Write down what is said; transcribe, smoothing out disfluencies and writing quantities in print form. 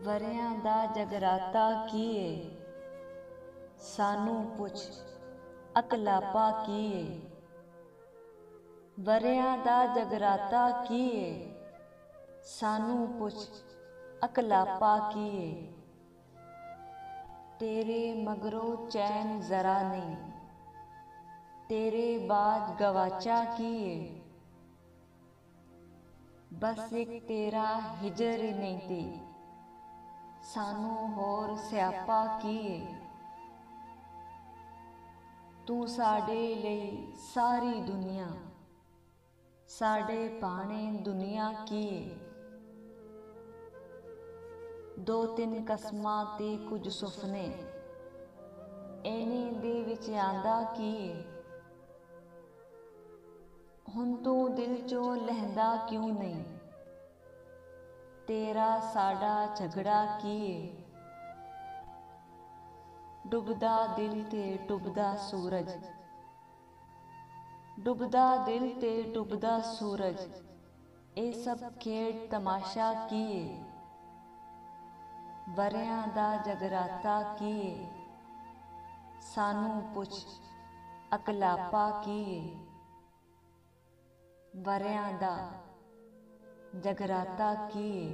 ਵਰਿਆਂ ਦਾ ਜਗਰਾਤਾ ਕੀਏ, ਸਾਨੂੰ ਪੁੱਛ ਅਕਲਾਪਾ ਕੀਏ। ਵਰਿਆਂ ਦਾ ਜਗਰਾਤਾ ਕੀਏ, ਸਾਨੂੰ ਪੁੱਛ ਅਕਲਾਪਾ ਕੀਏ। तेरे मगरों चैन जरा नहीं, तेरे बाद गवाचा किए। बस एक तेरा हिजर नहीं ती, सानू होर स्यापा किए। तू साडे लई सारी दुनिया, साडे पाने दुनिया किए। दो तीन कस्मां ते कुछ सुफने, इन्हीं दे विच आंदा कीए। हुण तू दिल चों लहिंदा क्यों नहीं, तेरा साडा झगड़ा कीए। डुबदा दिल ते डुबदा सूरज, डुबदा दिल ते डुबदा सूरज, ये सब खेड तमाशा कीए। वरियां दा जगराता कीए, सानू पुछ अकलापा कीए। वरियां दा जगराता कीए।